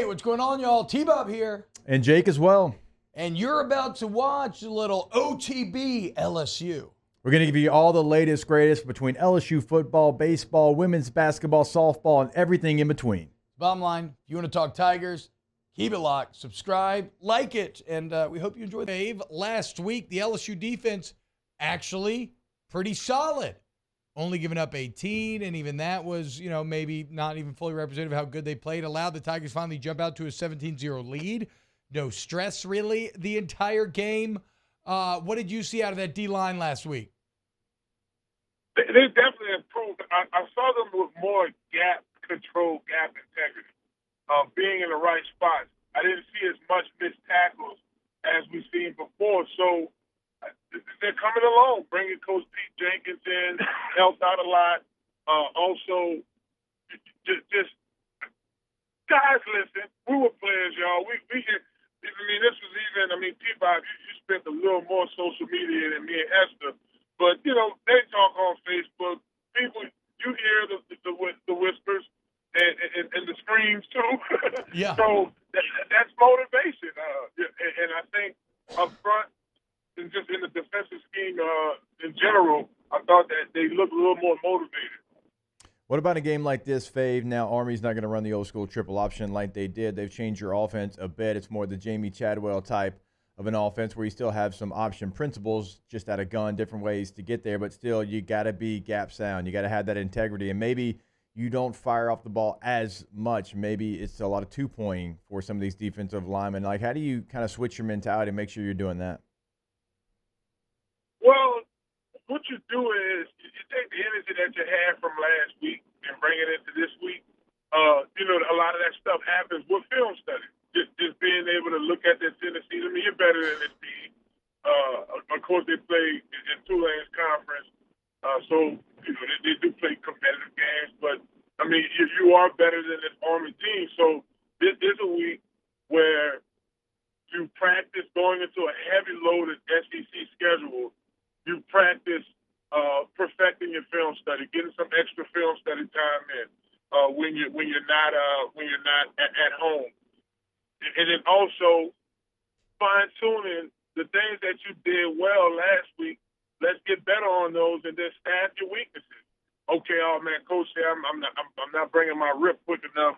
what's going on, y'all? T-Bob here. And Jake as well. And you're about to watch a little OTB LSU. We're going to give you all the latest, greatest between LSU football, baseball, women's basketball, softball, and everything in between. Bottom line, if you want to talk Tigers, keep it locked, subscribe, like it, and we hope you enjoyed the Dave. Last week, the LSU defense actually pretty solid. Only giving up 18, and even that was, maybe not even fully representative of how good they played. Allowed the Tigers finally jump out to a 17-0 lead. No stress, really, the entire game. What did you see out of that D-line last week? They definitely improved. I saw them with more gap control, gap integrity, being in the right spots. I didn't see as much missed tackles as we've seen before. So they're coming along, bringing Coach Pete Jenkins in, helped out a lot. Also, just guys, listen, we were players, y'all. This was even, T-Bob, you spent a little more social media than me and Hester. But, they talk on Facebook. People, you hear the whispers and the screams, too. Yeah. So that's motivation. And I think up front, and just in the defensive scheme in general, I thought that they looked a little more motivated. What about a game like this, Fave? Now, Army's not going to run the old school triple option like they did. They've changed your offense a bit. It's more the Jamie Chadwell type of an offense where you still have some option principles, just at a gun, different ways to get there. But still, you got to be gap sound. You got to have that integrity. And maybe you don't fire off the ball as much. Maybe it's a lot of two-pointing for some of these defensive linemen. Like, how do you kind of switch your mentality and make sure you're doing that? Well, what you do is you take the energy that you had from last week and bring it into this week. A lot of that stuff happens with film study. Just being able to look at this in the season. You're better than this team. Of course, they play in Tulane's conference, so they do play competitive games. But you are better than this Army team. So this is a week where you practice going into a heavy loaded SEC schedule. You practice perfecting your film study, getting some extra film study time in when you're not at home, and then also fine tuning the things that you did well last week. Let's get better on those, and then staff your weaknesses. Okay, Coach said I'm not bringing my rip quick enough.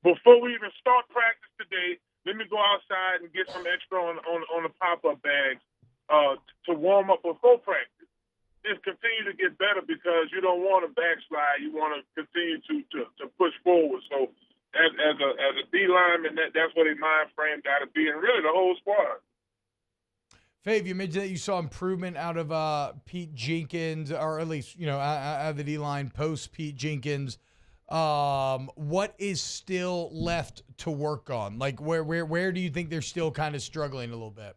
Before we even start practice today, let me go outside and get some extra on the pop-up bags to warm up before practice. Just continue to get better because you don't want to backslide. You want to continue to push forward. So as a D lineman, that's what a mind frame got to be, and really the whole squad. Fave, you mentioned that you saw improvement out of Pete Jenkins, or at least, out of the D-line post Pete Jenkins. What is still left to work on? Like, where do you think they're still kind of struggling a little bit?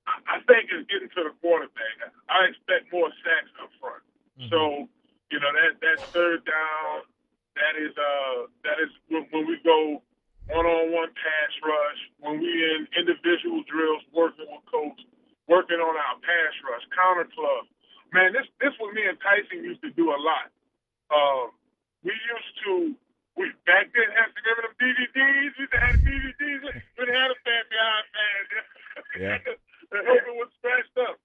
I think it's getting to the quarterback. I expect more sacks up front. Mm-hmm. So, that third down, that is when we go one-on-one pass rush, when we in individual drills working with coach, working on our pass rush, counter club. Man, this what me and Tyson used to do a lot. We back then had to remember them DVDs. We used to have DVDs. We didn't have a fan behind fans. Yeah. The helmet was scratched up.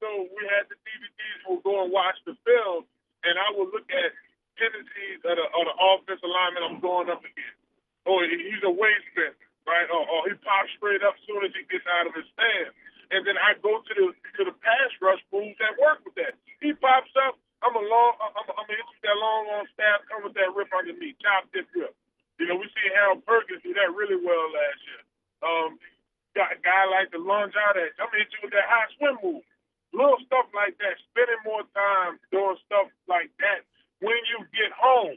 So we had the DVDs. We'll go and watch the film, and I would look at tendencies of the offensive lineman I'm going up against. Oh, he's a waist bender, right? Or he pops straight up as soon as he gets out of his stand. And then I go to the pass rush moves that work with that. He pops up. I'm gonna hit you with that long on stab, come with that rip underneath, chop dip rip. We see Harold Perkins do that really well last year. Got a guy like the lunge out at. I'm gonna hit you with that high swim move. Little stuff like that. Spending more time doing stuff like that. When you get home,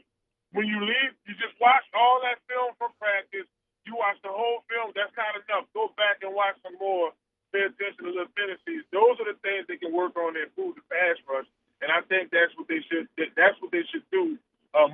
when you leave, you just watch all that film from practice. You watch the whole film. That's not enough. Go back and watch some more. Pay attention to the tendencies. Those are the things they can work on to improve the pass rush. And I think that's what they should do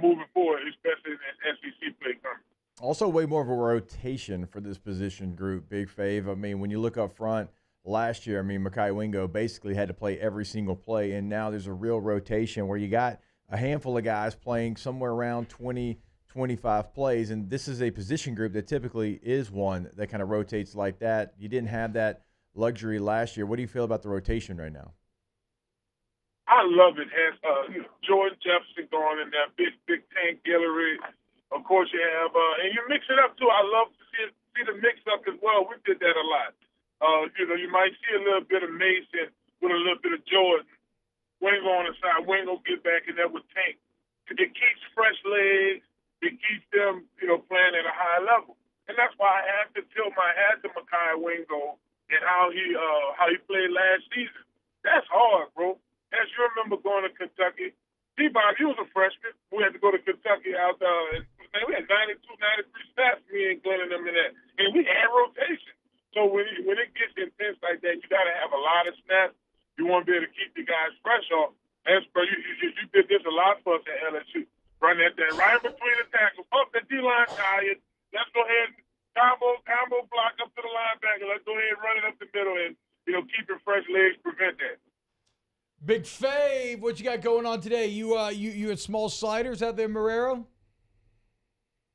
moving forward, especially in SEC play coming. Also, way more of a rotation for this position group, Big Fave. When you look up front last year, Mekhi Wingo basically had to play every single play, and now there's a real rotation where you got a handful of guys playing somewhere around 20, 25 plays, and this is a position group that typically is one that kind of rotates like that. You didn't have that luxury last year. What do you feel about the rotation right now? I love it. As Jordan Jefferson going in there, big Tank Guillory. Of course, you have, and you mix it up too. I love to see the mix up as well. We did that a lot. You might see a little bit of Mason with a little bit of Jordan. Wingo on the side. Wingo get back in there with Tank. It keeps fresh legs. It keeps them, playing at a high level. And that's why I have to tilt my hat to Mekhi Wingo and how he played last season. That's hard, bro. As you remember going to Kentucky, T-Bob, he was a freshman. We had to go to Kentucky out there. And we had 92, 93 snaps, me and Glenn and them in that. And we had rotation. So when it gets intense like that, you got to have a lot of snaps. You want to be able to keep the guys fresh off. As per you did this a lot for us at LSU. Run that thing right in between the tackles. Up the D-line tired. Let's go ahead and combo block up to the linebacker. Let's go ahead and run it up the middle and, keep your fresh legs, prevent that. Big Fave, what you got going on today? You at Small Sliders out there in Marrero?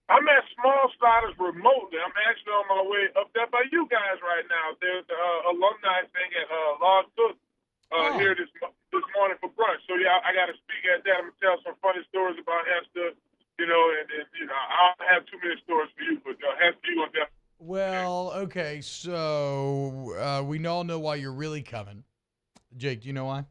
I'm at Small Sliders remotely. I'm actually on my way up there by you guys right now. There's the alumni thing at Lord Cook here this morning for brunch. So, yeah, I got to speak at that. I'm going to tell some funny stories about Hester, and I don't have too many stories for you, but Hester, you going to definitely. Well, okay, so we all know why you're really coming. Jake, do you know why?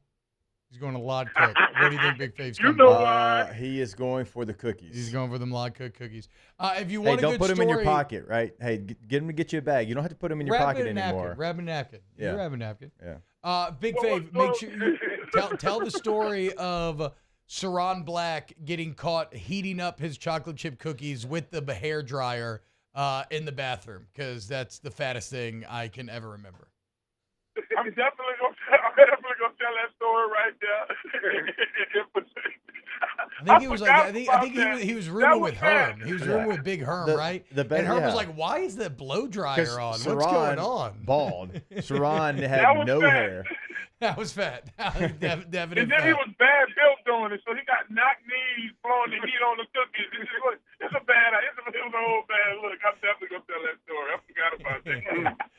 He's going to Lod Cook. What do you think Big Fave's coming? You know why? He is going for the cookies. He's going for the Lod Cook cookies. If you want don't a good put them in your story- pocket, right? Hey, get him to get you a bag. You don't have to put them in your pocket anymore. Grab a napkin. Yeah. Grab a napkin. Yeah. Big Fave, make sure you tell the story of Saran Black getting caught heating up his chocolate chip cookies with the hair dryer in the bathroom, because that's the fattest thing I can ever remember. I'm definitely gonna tell that story right there. I think he was rooming with Herm. He was rooming with Big Herm, right? And Herm was like, "Why is the blow dryer on? What's going on?" Bald. Saran had no hair. That was fat. Definitely. And then he was bad built doing it, so he got knock knees blowing the heat on the cookies. It's a bad. It was an old bad look. I'm definitely gonna tell that story. I forgot about that.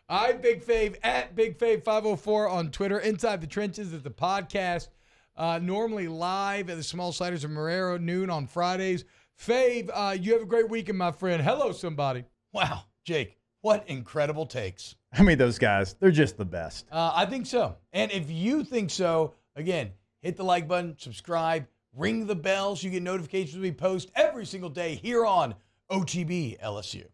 I'm Big Fave at Big Fave 504 on Twitter. Inside the Trenches is the podcast. Normally live at the Small Sliders of Marrero noon on Fridays. Fave, you have a great weekend, my friend. Hello, somebody. Wow, Jake, what incredible takes. I mean, those guys, they're just the best. I think so. And if you think so, again, hit the like button, subscribe, ring the bell so you get notifications when we post every single day here on OTB LSU.